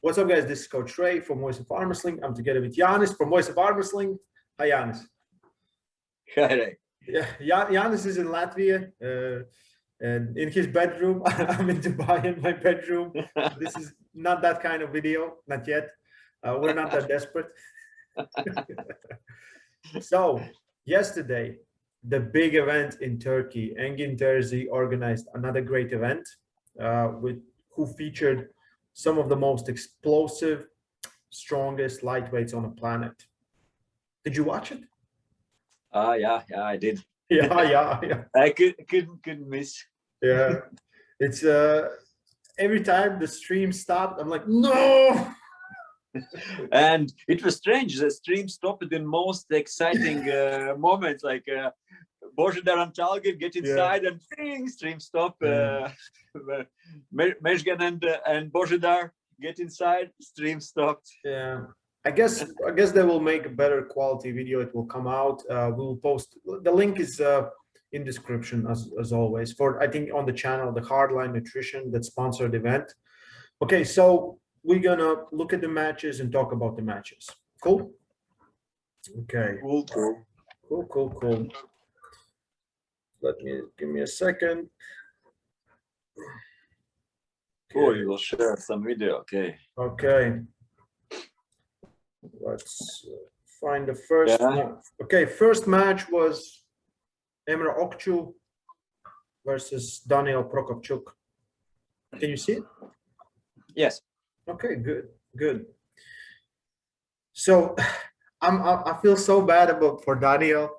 What's up, guys? This is Coach Ray from Voice of Armwrestling. I'm together with Janis from Voice of Armwrestling. Hi, Janis. Hi. Yeah, Janis is in Latvia, and in his bedroom. I'm in Dubai in my bedroom. This is not that kind of video, not yet. We're not that desperate. So, yesterday, the big event in Turkey, Engin Terzi organized another great event who featured some of the most explosive, strongest lightweights on the planet. Did you watch it? Yeah, I did. Yeah. I couldn't miss. Yeah, it's every time the stream stopped, I'm like, no. And it was strange. The stream stopped in most exciting moments, like Boydar and Turgut get inside and bing, stream stop. Mezgen and Boydar get inside, stream stopped. Yeah, I guess they will make a better quality video. It will come out. We'll post the link is in description as always for, I think, on the channel, the Hardline Nutrition that sponsored the event. Okay, so we're gonna look at the matches and talk about the matches. Cool. Okay. Cool. Give me a second. Oh, you will share some video. Okay. Let's find the first. Okay, first match was Emre Okçu versus Daniel Prokopchuk. Can you see it? Yes. Okay, good. So I feel so bad for Daniel.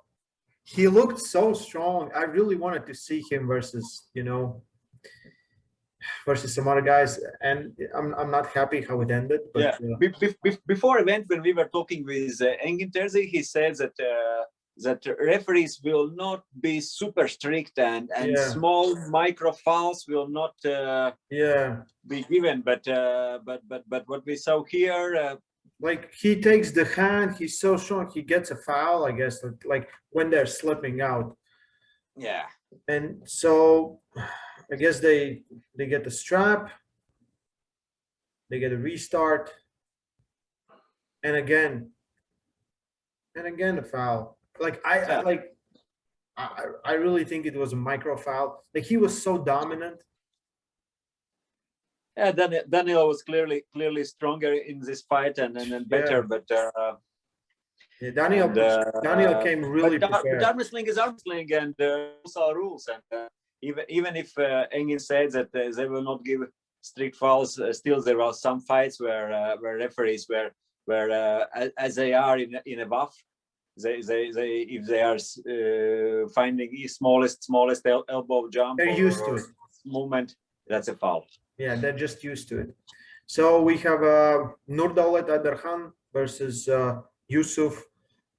He looked so strong. I really wanted to see him versus some other guys, and I'm not happy how it ended. But, before event, when we were talking with Engin Terzi, he said that referees will not be super strict and small micro fouls will not be given. But what we saw here. Like he takes the hand, he's so strong, he gets a foul, I guess, like when they're slipping out. Yeah. And so I guess they get the strap, they get a restart, and again the foul. Like I really think it was a micro foul. Like he was so dominant. Yeah, Daniel was clearly stronger in this fight and better, but Daniel came really prepared. But armwrestling is armwrestling, and rules are rules. And even if Engin said that they will not give strict fouls, still there are some fights where referees where as they are in a buff, they if they are finding the smallest elbow jump, they're used to it. Movement, that's a foul. Yeah, they're just used to it. So we have Nurdaulet Adarkhan versus Yusuf.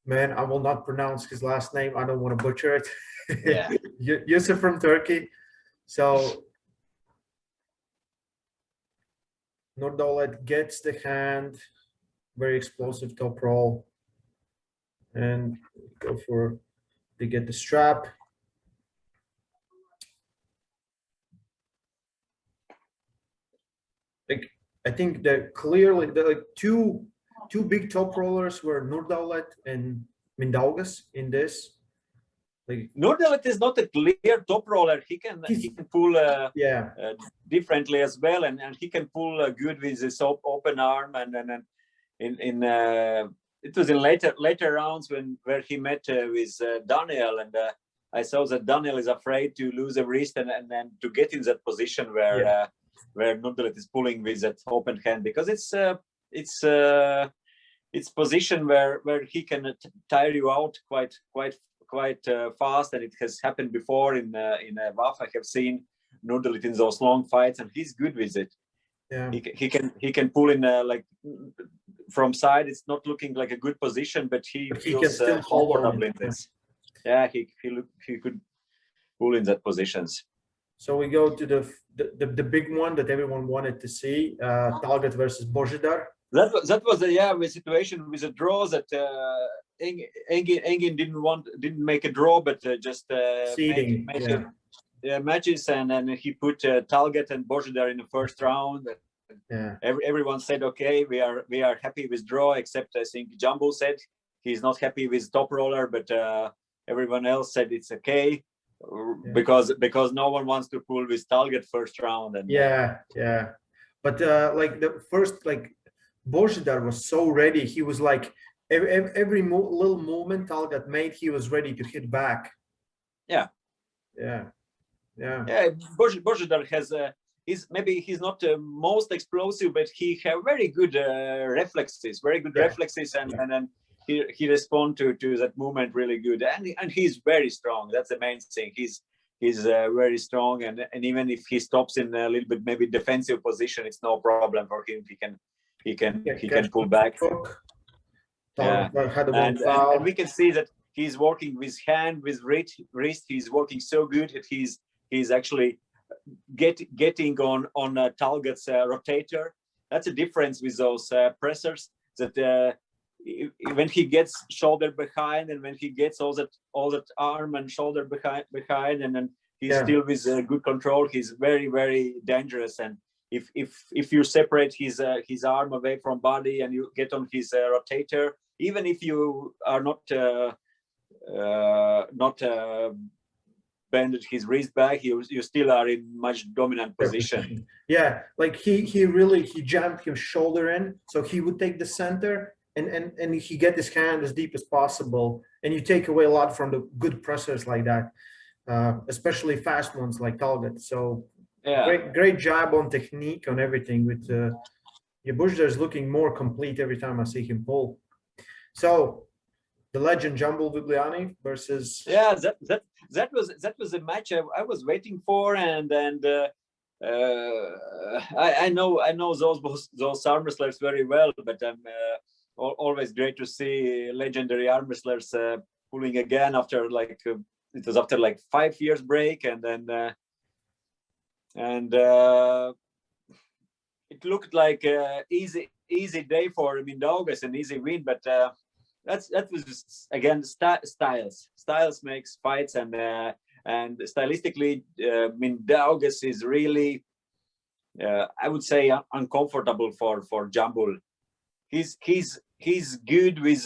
Man, I will not pronounce his last name. I don't want to butcher it. Yeah. Yusuf from Turkey. So Nurdaulet gets the hand, very explosive top roll, and they get the strap. Like I think that clearly the two big top rollers were Nurdaulet and Mindaugas in this. Like Nurdaulet is not a clear top roller. He can pull differently as well, and he can pull good with his open arm. And it was in later rounds where he met with Daniel, and I saw that Daniel is afraid to lose a wrist and then to get in that position where Nurdaulet is pulling with that open hand, because it's position where he can tire you out quite fast, and it has happened before in a WAF. I have seen Nurdaulet in those long fights, and he's good with it. Yeah, he can pull in like from side. It's not looking like a good position, but he feels comfortable in this. Yeah, he could pull in that positions. So we go to the big one that everyone wanted to see, Turgut versus Boydar. That was a situation with a draw that Engin didn't make a draw, but just seeding matches, and he put Turgut and Boydar in the first round. Yeah. Everyone said, okay, we are happy with draw, except I think Jumbo said he's not happy with top roller, but everyone else said it's okay because no one wants to pull with Turgut first round. And yeah. But like the first, like Bojdar was so ready. He was like every little movement Turgut made, he was ready to hit back. Yeah. Bojdar has he's not most explosive, but he have very good reflexes, and then he respond to that movement really good, and he's very strong. That's the main thing. He's very strong, and even if he stops in a little bit maybe defensive position, it's no problem for him. He can pull back. And we can see that he's working with hand, with wrist. He's working so good that he's actually getting on Turgut's rotator. That's a difference with those pressers. That when he gets shoulder behind, and when he gets all that arm and shoulder behind, and then he's still with good control, he's very, very dangerous. And if you separate his arm away from body and you get on his rotator, even if you are not bended his wrist back, you still are in much dominant position. Yeah, like he jammed his shoulder in, so he would take the center and he get his hand as deep as possible, and you take away a lot from the good pressers like that, especially fast ones like Turgut. So great job on technique, on everything. With Bojdar is looking more complete every time I see him pull. So the legend Jumbo Vigliani versus that was a match I was waiting for, and I know those arm wrestlers very well, but I'm always great to see legendary arm wrestlers pulling again after it was after 5 years break, and then it looked like easy day for Mindaugas, an easy win, but that was just, again, styles makes fights, and stylistically Mindaugas is really I would say uncomfortable for Jumbo. He's good with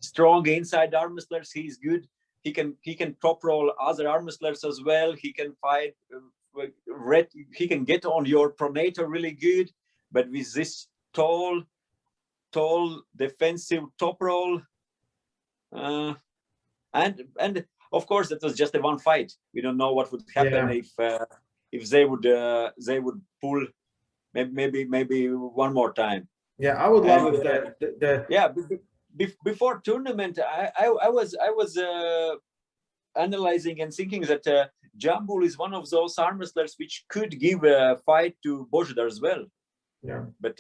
strong inside arm wrestlers. He's good. He can top roll other arm wrestlers as well. He can fight. He can get on your pronator really good, but with this tall defensive top roll, and of course that was just a one fight. We don't know what would happen if they would pull maybe one more time. Yeah, I would love if before tournament I was analyzing and thinking that Jumbo is one of those arm wrestlers which could give a fight to Bojdar as well. Yeah, but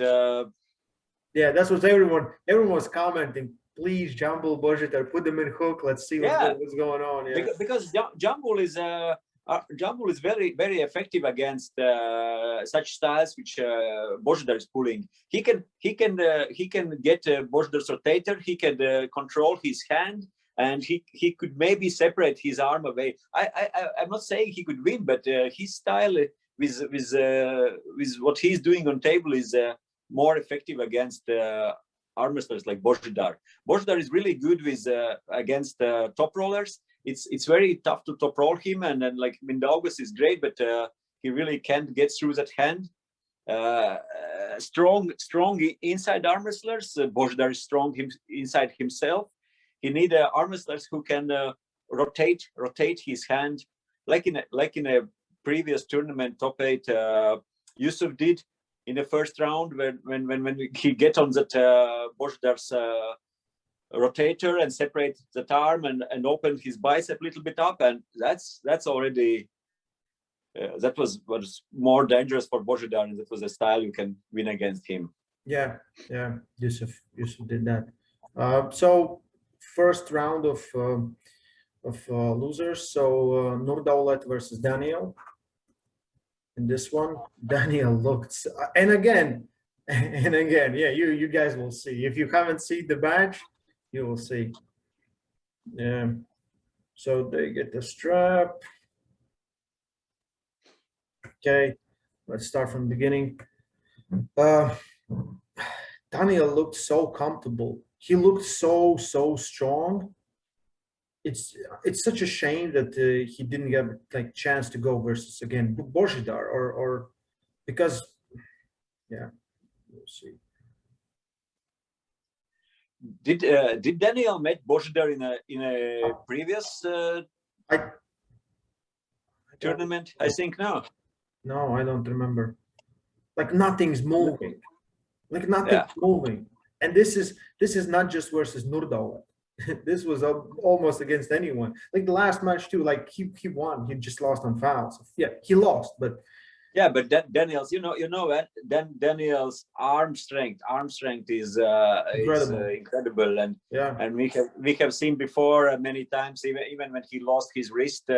that's what everyone was commenting. Please, Jumbo, Bojdar, put them in hook. Let's see what's going on. Yeah, because Jumbo is very, very effective against such styles which Bojdar is pulling. He can get Bojdar's rotator. He can control his hand, and he could maybe separate his arm away. I'm not saying he could win, but his style with what he's doing on table is more effective against arm wrestlers like Bojdar. Bojdar is really good with against top rollers. It's very tough to top roll him, and then Mindaugas is great, but he really can't get through that hand. Strong inside arm wrestlers. Bojdar is strong inside himself. He need arm wrestlers who can rotate his hand, like in a previous tournament, top 8. Yusuf did in the first round when he get on that Bojdar's rotator and separate that arm and open his bicep a little bit up, and that's already that was more dangerous for Bojdar, and that was a style you can win against him. Yeah, Yusuf did that. So first round of losers. So Nurdaulet versus Daniel. In this one, Daniel looked, and again, yeah, you guys will see. If you haven't seen the match, you will see. Yeah. So they get the strap. Okay, let's start from the beginning. Uh, Daniel looked so comfortable. He looked so strong. It's such a shame that he didn't get like chance to go versus again Bojdar or because yeah, we'll see. Did Daniel met Bojdar in a previous I tournament? I think no. No, I don't remember. Like nothing's moving. Like nothing's moving. And this is not just versus Nurdal. This was almost against anyone. Like the last match too. Like he won. He just lost on fouls. Yeah, he lost, but yeah, but Daniel's, you know what? Daniel's arm strength is incredible, and yeah, and we have seen before many times, even when he lost his wrist,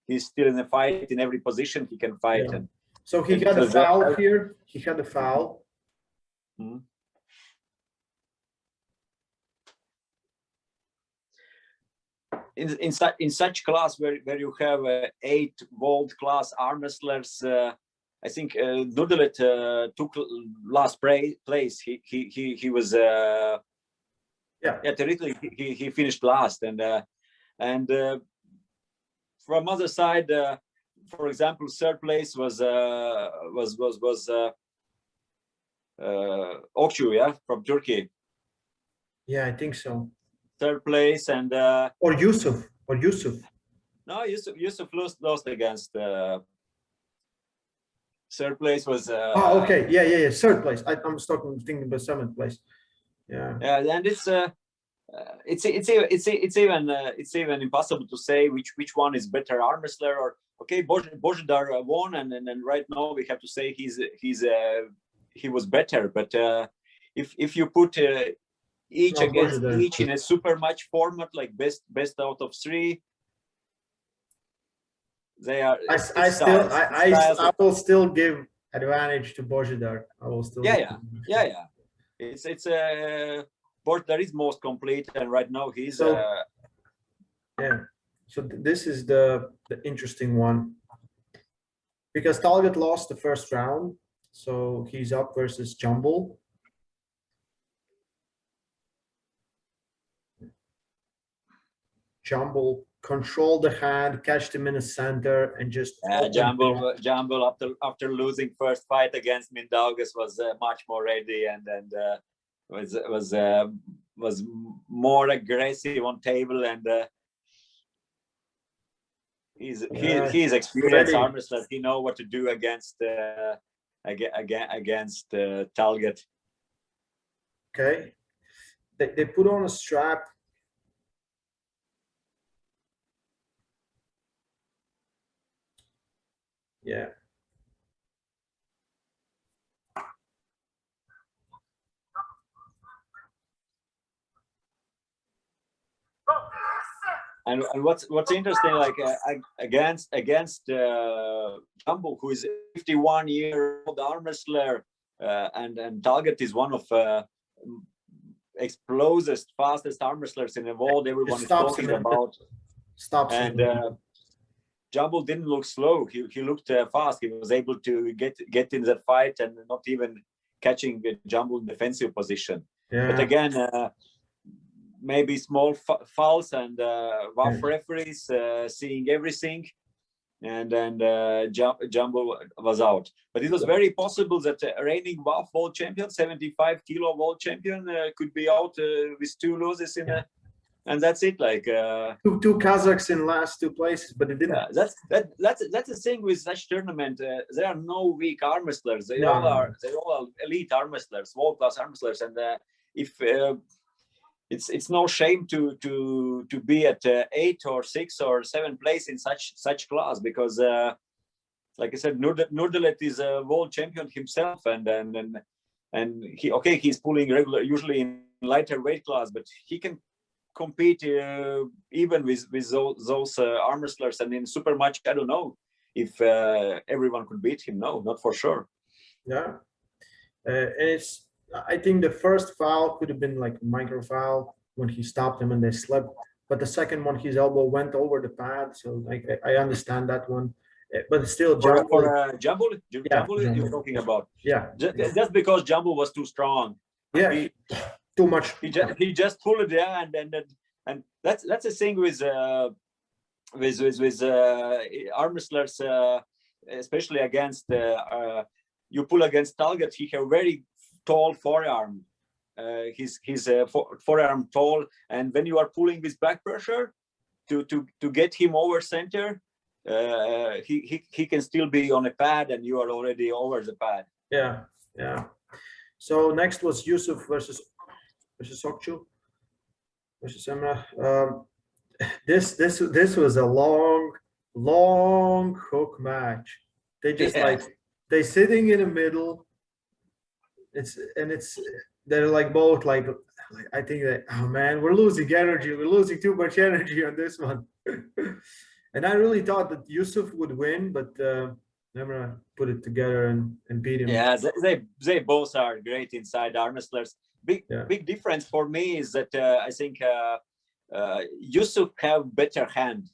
he's still in a fight in every position he can fight. Yeah. And so he got a foul here. He had a foul. Hmm. In such class where you have 8 world class arm wrestlers, I think Nurdalet took last place. He was theoretically he finished last, and from other side, for example, third place was Okçu, yeah, from Turkey. Yeah, I think so. Third place, and or Yusuf. No, Yusuf lost against. Third place was. Oh, okay. Yeah. Third place. I'm thinking about seventh place. Yeah. Yeah, and it's even impossible to say which one is better arm wrestler. Or okay, Bojdar won, and right now we have to say he was better. But if you put each against each in a super match format, like best out of 3, they are. I will still give advantage to Bojdar. I will still. Yeah. It's Bojdar is most complete, and right now he's. Yeah. So this is the interesting one, because Turgut lost the first round, so he's up versus Jumble. Jumble control the hand, catch them in the center, and just Jumble after losing first fight against Mindaugas was much more ready, and was more aggressive on table, and he's experienced arm wrestler. He know what to do against Turgut. Okay, they put on a strap. Yeah. And what's interesting, like against Jumbo, who is 51-year-old arm wrestler, and Turgut is one of explosive, fastest arm wrestlers in the world. Everyone is talking about. And Jumbo didn't look slow. He looked fast. He was able to get in that fight and not even catching Jumbo in defensive position. Yeah. But again, maybe small fouls and rough referees seeing everything, and Jumbo was out. But it was very possible that reigning WAF world champion, 75-kilo world champion, could be out with 2 losses in and that's it. Like two Kazakhs in last 2 places, but it didn't. That's the thing with such tournament. There are no weak arm wrestlers. They all are elite arm wrestlers, world class arm wrestlers, and if it's no shame to be at 8 or 6 or 7 place in such class, because like I said, Nurdalet is a world champion himself, and he's pulling usually in lighter weight class, but he can compete even with those arm wrestlers. And in super match, I don't know if everyone could beat him. No, not for sure. Yeah, and I think the first foul could have been like micro foul when he stopped him and they slipped, but the second one, his elbow went over the pad. So like I understand that one. But still, For Jambul. Jambul, you're talking about. Yeah. Just because Jambul was too strong. Yeah. Too much. He just pulled it there, and that's the thing with arm wrestlers, especially against you pull against Turgut. He have very tall forearm. His forearm tall, and when you are pulling with back pressure to get him over center, he can still be on a pad, and you are already over the pad. Yeah. So next was Yusuf versus Okchu versus Emrah. This was a long hook match. They just they sitting in the middle. They're like both like I think that, oh man, we're losing energy. We're losing too much energy on this one. And I really thought that Yusuf would win, but Emrah put it together and beat him. Yeah, they both are great inside arm wrestlers. Big difference for me is that I think Yusuf have better hand.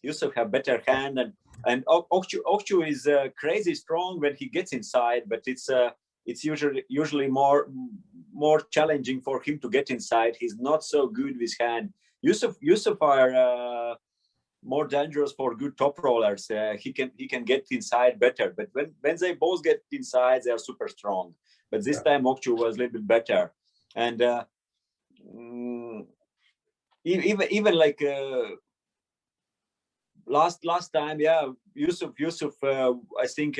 And Okchu is crazy strong when he gets inside, but it's usually more challenging for him to get inside. He's not so good with hand. Yusuf are more dangerous for good top rollers. He can get inside better, but when they both get inside, they are super strong. But this time Okchu was a little bit better, and even like last time, Yusuf I think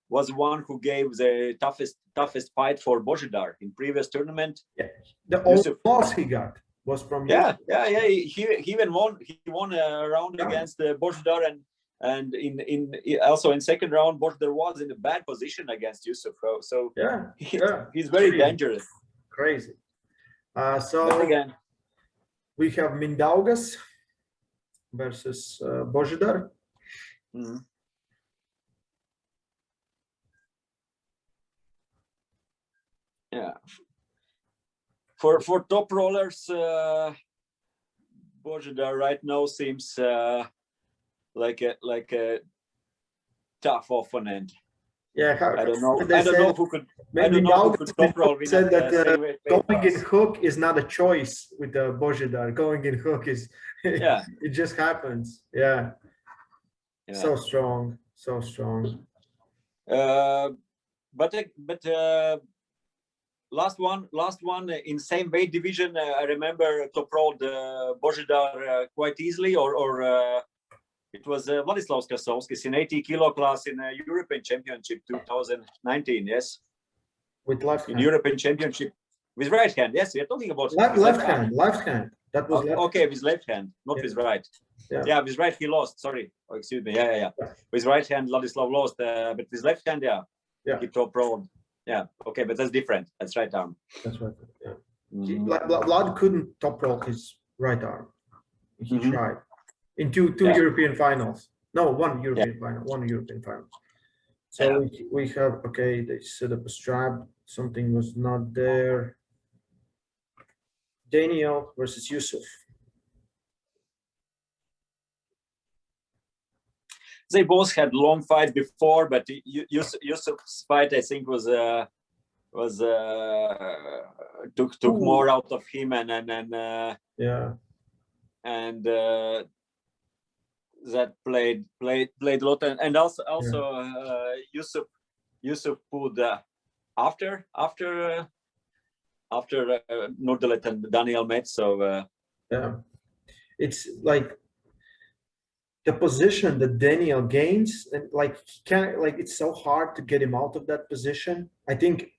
was one who gave the toughest fight for Boydar in previous tournament. Yeah, the only loss he got was from Yusuf. He even won. He won a round against Boydar, and in also in second round, Boydar was in a bad position against Yusuf. So he's very dangerous. Crazy. So again, we have Mindaugas versus Boydar. Mm-hmm. Yeah. For top rollers, Boydar right now seems like a tough opponent. Yeah, I don't know who could top roll. Said that going in hook is not a choice with the Boydar. Going in hook is it just happens. Yeah. So strong. But last one in same weight division. I remember top rolled Boydar quite easily, or it was Vladislav Krasovskis in 80 kilo class in European Championship 2019. Yes, with left in hand. European Championship with right hand. Yes, we are talking about left hand. That was left. Okay, with left hand, not with right. Yeah, with right he lost. Sorry, excuse me. Yeah. With right hand, Vladislav lost, but with left hand, he top rolled. Yeah, okay, but that's different. That's right arm. That's right. Yeah. Vlad couldn't top roll his right arm. He tried in two European finals. No, one European final. So we have they set up a strap. Something was not there. Daniel versus Yusuf. They both had long fights before, but Yusuf's fight I think was took more out of him and that played a lot, and also Yusuf pulled after Nurdalet and Daniel met. So it's like the position that Daniel gains, and like he can't, like it's so hard to get him out of that position. I think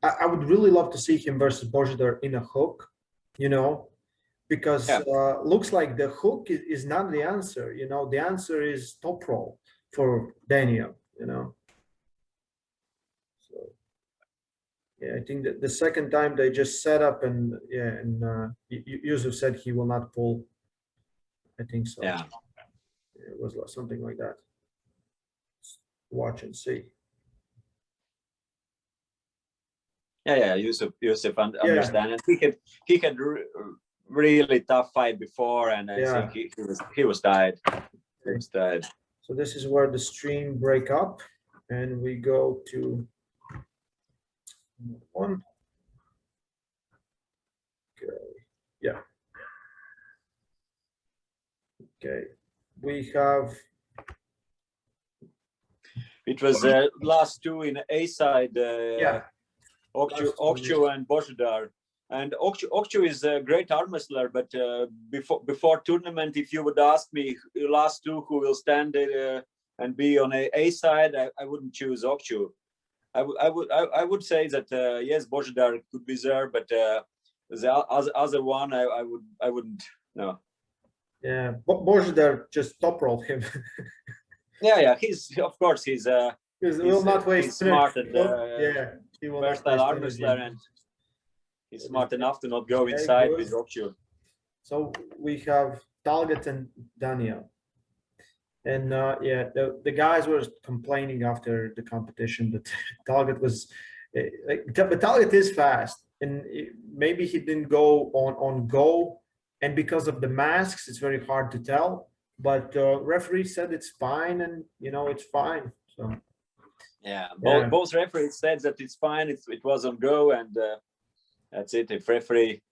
I would really love to see him versus Boydar in a hook, because looks like the hook is not the answer. The answer is top roll for Daniel. So I think that the second time they just set up and Yusuf said he will not pull. I think so. Yeah. It was something like that. Watch and see. Yusuf understand, and he had really tough fight before, and I think he was tired. He was tired. So this is where the stream break up, and we go to one. Okay. Yeah. Okay. We have. It was last two in A side. Yeah. Okchu and Bojdar. And Okchu is a great arm wrestler, but before tournament, if you would ask me last two who will stand and be on A side, I wouldn't choose Okchu. I would say that yes, Bojdar could be there, but the other one I wouldn't. No. Yeah, Bojdar just top rolled him. Yeah. He's of course he's will not waste. He's smart and yeah, he will versatile arm wrestler, and he's smart enough to not go inside with Okchu. So we have Turgut and Daniel. And yeah, the guys were complaining after the competition that Turgut was, but Turgut is fast, and maybe he didn't go on go, and because of the masks, it's very hard to tell. But referee said it's fine, and it's fine. So yeah, both referees said that it's fine. It was on go, and that's it. If referee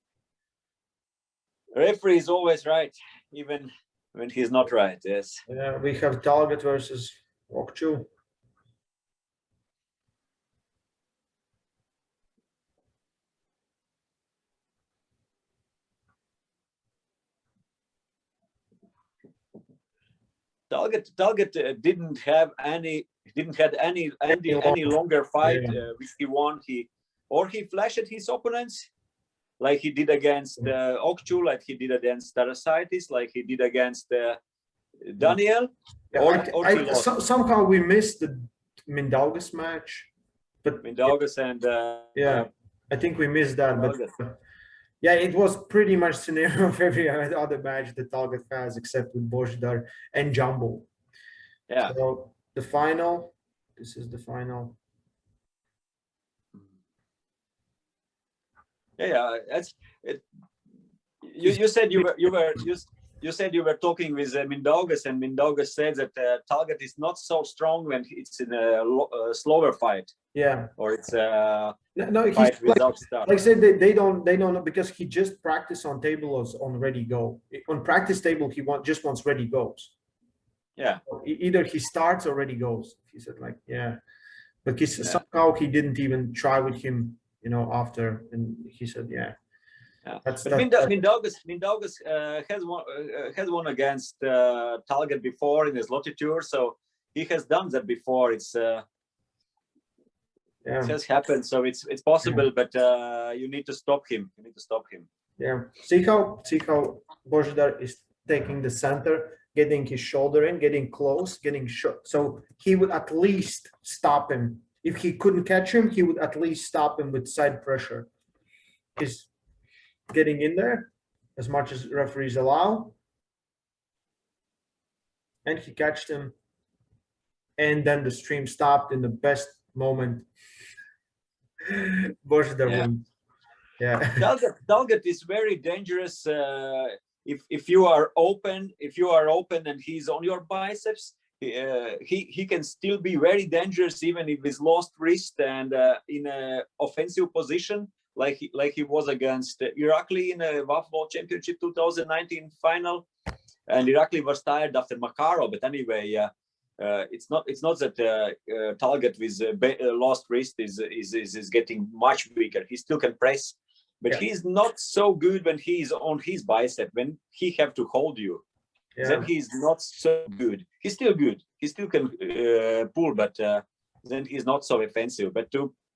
is always right, even when he's not right. Yes. Yeah, we have Turgut versus Okchu. Turgut didn't have any longer fight which he won. He flashed his opponents like he did against Okchu, like he did against Tarasaitis, like he did against Daniel. Yeah, somehow we missed the Mindaugas match, but Mindaugas and I think we missed that. But yeah, it was pretty much scenario of every other match that Turgut has, except with Bojdar and Jumbo. Yeah. So the final. This is the final. Yeah, that's it. You said you said you were talking with Mindaugas, and Mindaugas said that Turgut is not so strong when it's in a slower fight. Yeah, or it's no, fight he's without start. Like I said, they don't know, because he just practiced on tables on ready go. On practice table, he just wants ready goes. Yeah, either he starts or ready goes. He said but somehow he didn't even try with him, after, and he said, yeah. But Mindaugas has won against Turgut before in his Lottie Tour, so he has done that before. It has happened, so it's possible, but you need to stop him. Yeah. See how Bojdar is taking the center, getting his shoulder in, getting close, getting short. So he would at least stop him. If he couldn't catch him, he would at least stop him with side pressure. He's getting in there as much as referees allow. And he catched him. And then the stream stopped in the best moment. Bojdar wins. Yeah. Turgut is very dangerous. If you are open and he's on your biceps, he can still be very dangerous even if he's lost wrist and in an offensive position, like he was against Irakli in a WAF World Championship 2019 final, and Irakli was tired after Makarov. But anyway, it's not that Turgut with lost wrist is getting much weaker. He still can press. But he's not so good when he's on his bicep, when he have to hold you. Yeah. Then he's not so good. He's still good. He still can pull, but then he's not so offensive,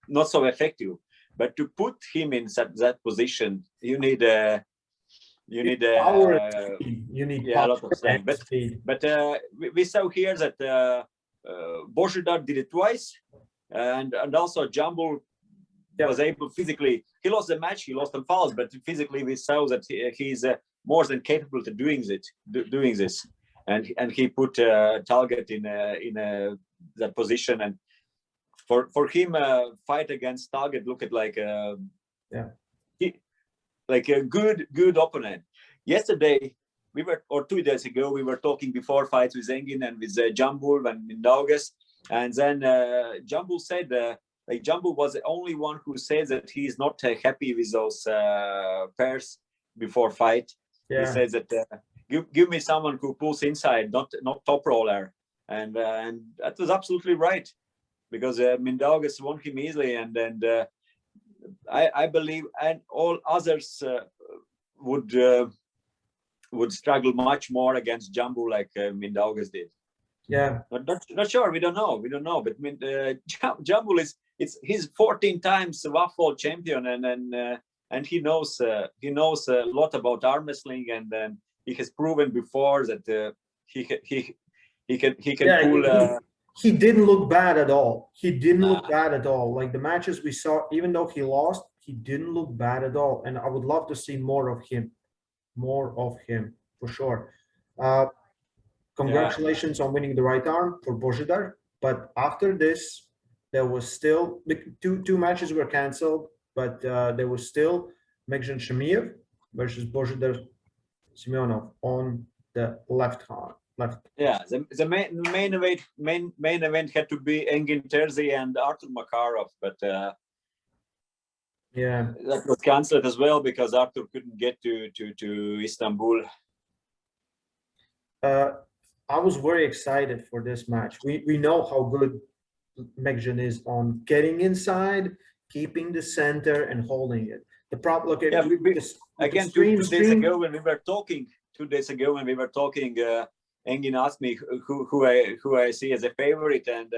not so effective. But to put him in that position, you need power. You need a lot of strength. But we saw here that Bojdar did it twice, and also Jumbo was able physically. He lost the match. He lost on fouls, but physically we saw that he's more than capable to doing this. And he put Turgut in that position. And for him, fight against Turgut looked like a good opponent. Yesterday or 2 days ago, we were talking before fights with Engin and with Jambul and Mindaugas, and then Jambul said like Jambul was the only one who said that he is not happy with those pairs before fight. Yeah. He says that give me someone who pulls inside, not top roller, and that was absolutely right, because Mindaugas won him easily, and I believe, and all others would struggle much more against Jambul like Mindaugas did. Yeah. Not sure. We don't know. But Jambul he's 14 times WAFL champion, and he knows a lot about arm wrestling, and then he has proven before that he can pull. He didn't look bad at all. He didn't look bad at all. Like the matches we saw, even though he lost, he didn't look bad at all. And I would love to see more of him for sure. Congratulations on winning the right arm for Boydar. But after this, there was still two matches were canceled, but there was still Megjan Shemiev versus Boydar Simeonov on the left arm. Yeah, the main event had to be Engin Terzi and Artur Makarov, but yeah, that was cancelled as well because Artur couldn't get to Istanbul. I was very excited for this match. We know how good Megjan is on getting inside, keeping the center, and holding it. The problem, okay, yeah, again, 2 days ago when we were talking, Engin asked me who I see as a favorite, and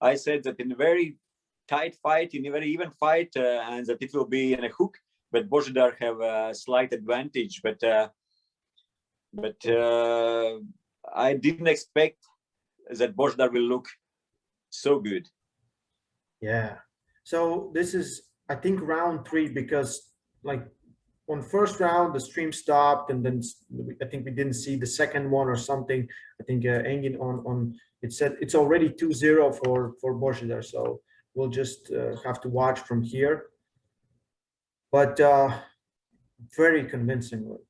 I said that in a very tight fight, in a very even fight, and that it will be in a hook, but Boydar have a slight advantage. But I didn't expect that Boydar will look so good. Yeah. So this is, I think, round 3, because like on first round the stream stopped, and then I think we didn't see the second one or something. I think Engin on it said it's already 2-0 for Boydar, so we'll just have to watch from here. But very convincingly,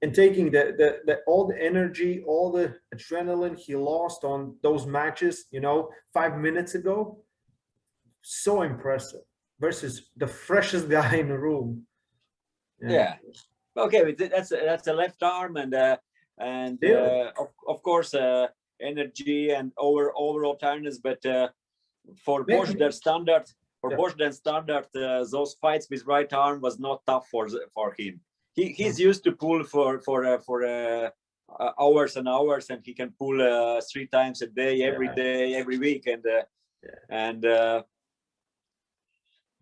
and taking the all the energy, all the adrenaline he lost on those matches, 5 minutes ago, so impressive, versus the freshest guy in the room. Yeah. Okay, that's a left arm, and of course energy and overall tiredness, but for Boydar standard, those fights with right arm was not tough for him. He's used to pull for hours and hours, and he can pull 3 times a day, every day, every week,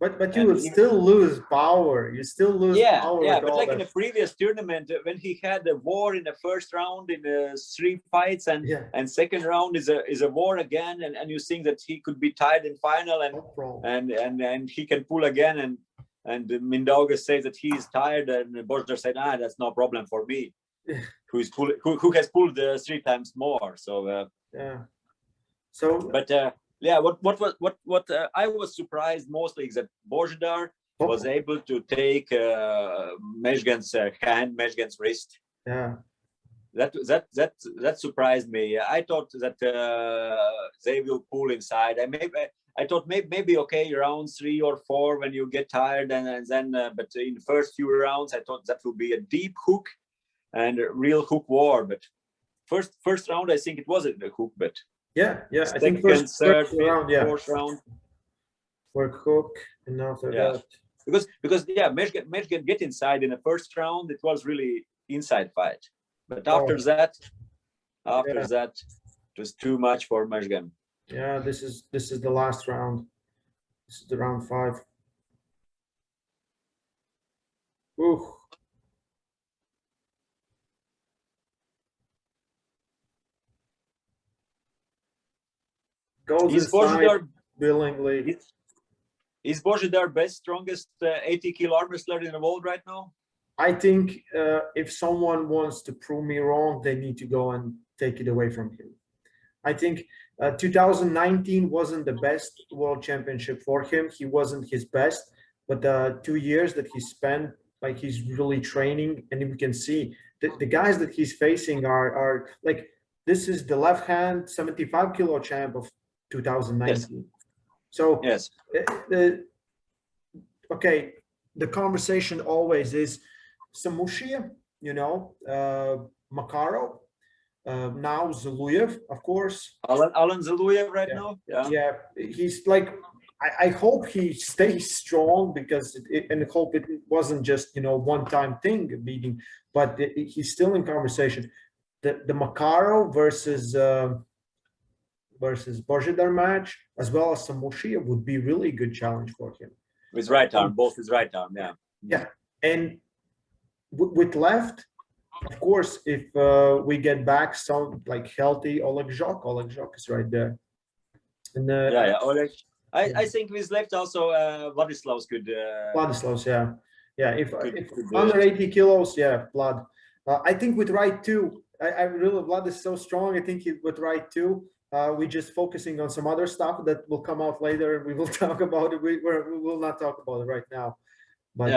But you will still lose power. You still lose power. Yeah, but like in the previous tournament, when he had a war in the first round in 3 fights, and second round is a war again, and you think that he could be tied in final, and he can pull again, and Mindaugas says that he is tired, and Boydar said, that's no problem for me. Who has pulled 3 times more? So but what I was surprised mostly is that Boydar was able to take Mezgan's hand, Mezgan's wrist. Yeah, that surprised me. I thought that they will pull inside. I thought maybe okay, round 3 or 4 when you get tired, and then but in the first few rounds I thought that will be a deep hook and a real hook war. But first round I think it was a hook, but yeah, I think first, third, round, fourth round work hook, and after that because Mezgan get inside in the first round, it was really inside fight, but after that it was too much for Mezgan. Yeah, this is the last round. This is the round 5. Ooh. Goes inside willingly. Is Boydar best, strongest 80 kilo arm wrestler in the world right now? I think if someone wants to prove me wrong, they need to go and take it away from him. I think 2019 wasn't the best world championship for him. He wasn't his best, but the 2 years that he spent like he's really training, and we can see the guys that he's facing are like, this is the left hand 75 kilo champ of 2019. Yes. So Yes. Okay, the conversation always is Samushia, Makarov, now Zaluyev, of course. Alan Zaluyev right Yeah. now. Yeah. Yeah, he's like, I hope he stays strong, because and hope it wasn't just one-time thing beating, but he's still in conversation. The Makarov versus Boydar match, as well as Samushia, would be really good challenge for him. With right arm, both his right arm. Yeah. Yeah, and with left, of course, if we get back some like healthy Oleg Zhok is right there. And yeah, Oleg. I think with left also Vladislaus could. Vladislaus, yeah. If could under 80 kilos, yeah, Vlad. I think with right too. I really, Vlad is so strong. I think with right too. We're just focusing on some other stuff that will come out later. We will talk about it. We will not talk about it right now. But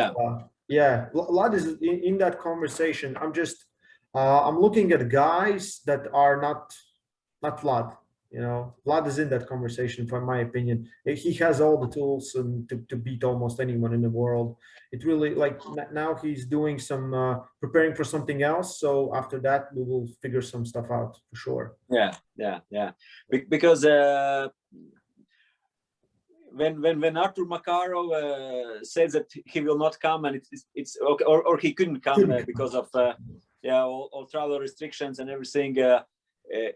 yeah, Vlad is in that conversation. I'm looking at guys that are not Vlad. Vlad is in that conversation, from my opinion. He has all the tools to beat almost anyone in the world. It really, like, now he's doing some preparing for something else. So after that, we will figure some stuff out for sure. Yeah. Because when Artur Makarov says that he will not come, and it's or he couldn't come because of all travel restrictions and everything.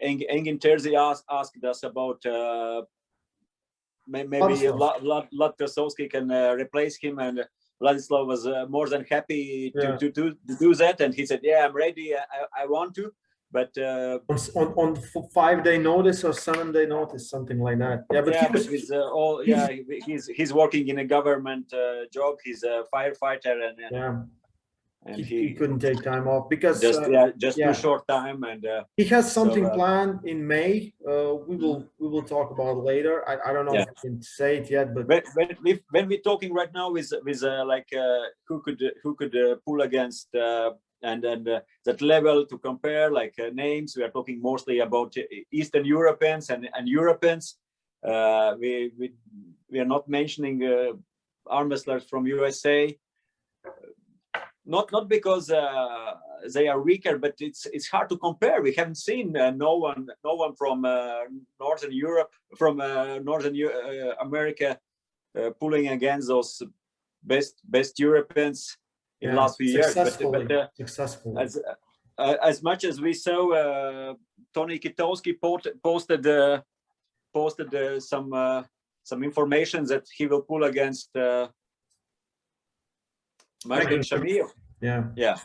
Engin Terzi asked us about maybe Vlad Krasovsky can replace him, and Vladislav was more than happy to do that, and he said, "Yeah, I'm ready. I want to." But on 5-day notice or 7-day notice, something like that. Yeah, but he's working in a government job. He's a firefighter, and he couldn't take time off because too short time, and he has something planned in May. We will talk about it later. I don't know if I can say it yet, but when we're talking right now with who could pull against and that level to compare, like names, we are talking mostly about Eastern Europeans and Europeans. We are not mentioning arm wrestlers from USA. Not because they are weaker, but it's hard to compare. We haven't seen no one from Northern Europe, from Northern America, pulling against those best Europeans in the last few years. Successfully. As much as we saw, Tony Kitowski posted some information that he will pull against Mazgen Shamir. Yeah.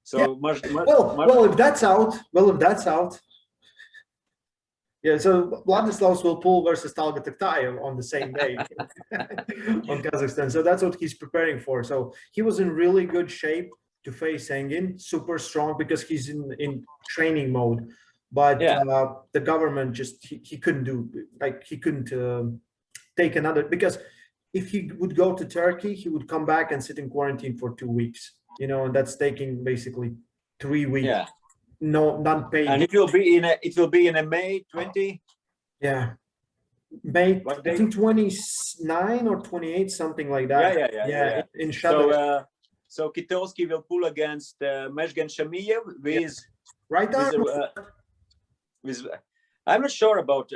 So well, if that's out. Yeah, so Vladislav will pull versus Turgut Aktayev on the same day on Kazakhstan. So that's what he's preparing for. So he was in really good shape to face Engin, super strong, because he's in training mode. But the government just he couldn't do, like, he couldn't take another, because if he would go to Turkey, he would come back and sit in quarantine for 2 weeks. And that's taking basically 3 weeks. Yeah. No, not paid. And it will be in a May 20. Yeah, May, I think 29 or 28, something like that. Yeah. In Shadar. So Kitowski will pull against Mazgen Shamir with right arm. With I'm not sure about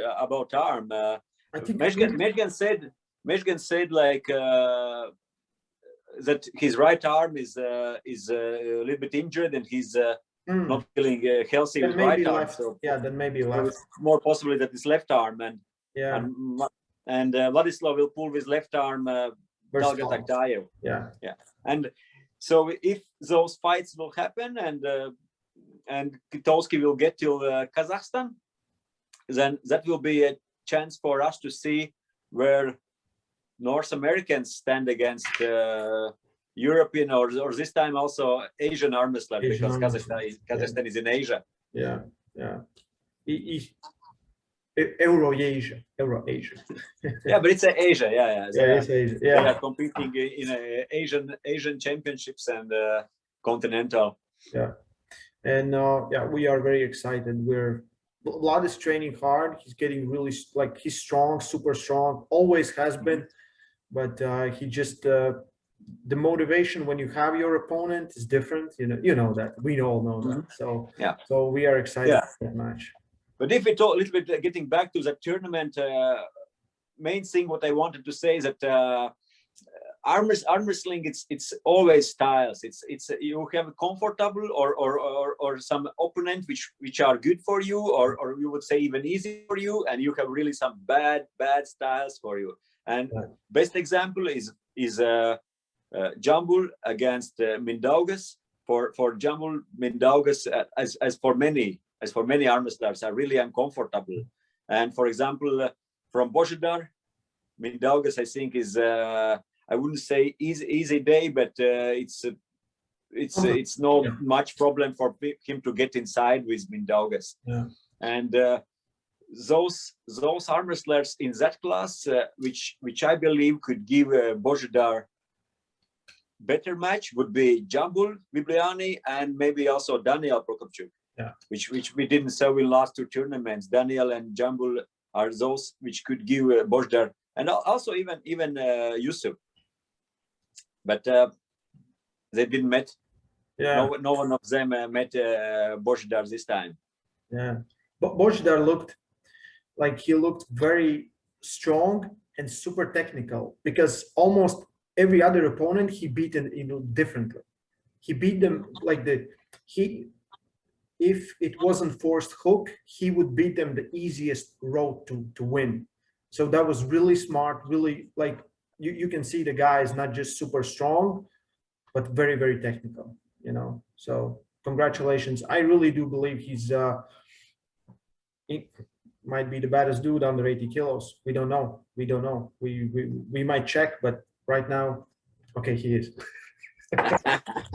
arm. I think Mazgen said like that his right arm is a little bit injured, and he's not feeling healthy with right arm. So then maybe left. It's more possibly that it's left arm, and Vladislav will pull with left arm Turgut Aktayev. Yeah. And so if those fights will happen, and Kitowski will get to Kazakhstan, then that will be a chance for us to see where North Americans stand against European or this time also Asian arm wrestler, because Kazakhstan is in Asia. Yeah. Eurasia. Yeah, but it's Asia. Yeah. It's Asia. They Yeah. are competing in Asian championships and continental. Yeah. And yeah, we are very excited. Vlad is training hard. He's getting really like he's strong, super strong, always has been. But he just the motivation when you have your opponent is different. You know that. We all know that. So yeah. So we are excited for that match. But if we talk a little bit, getting back to the tournament, main thing what I wanted to say is that arm wrestling, it's always styles. It's you have a comfortable or some opponent which are good for you, or you would say even easy for you, and you have really some bad styles for you. And best example is Jambul against Mindaugas. For Jambul, Mindaugas as for many arm wrestlers are really uncomfortable. And for example, from Boydar, Mindaugas I think is I wouldn't say easy day, but it's not much problem for him to get inside with Mindaugas. Yeah. And those arm wrestlers in that class, which I believe could give Boydar better match, would be Jambul Bibliani and maybe also Daniel Prokopchuk. Yeah. Which we didn't saw in last two tournaments. Daniel and Jambul are those which could give Boydar, and also even Yusuf. But they didn't met. Yeah. No one of them met Boydar this time. Yeah. But Boydar looked like he looked very strong and super technical, because almost every other opponent he beat differently. He beat them like if it wasn't forced hook, he would beat them the easiest road to win. So that was really smart, really like you can see the guy is not just super strong, but very, very technical, So congratulations. I really do believe he might be the baddest dude under 80 kilos. We don't know. We might check, but right now, okay, he is.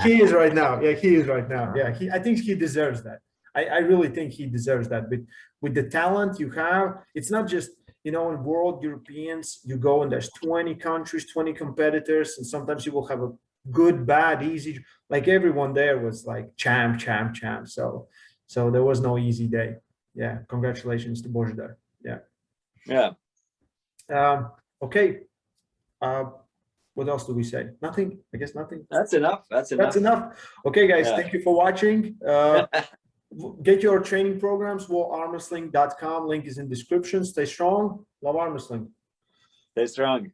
He is right now. Yeah, he is right now. Yeah, I think he deserves that. I really think he deserves that. But with the talent you have, it's not just, in World Europeans, you go and there's 20 countries, 20 competitors, and sometimes you will have a good, bad, easy. Like everyone there was like champ. So there was no easy day. Yeah, congratulations to Bojdar. Yeah. Yeah. Okay. What else do we say? Nothing. I guess nothing. That's enough. That's enough. Okay, guys. Thank you for watching. Get your training programs. WarArmwrestling.com. Link is in description. Stay strong. Love arm wrestling. Stay strong.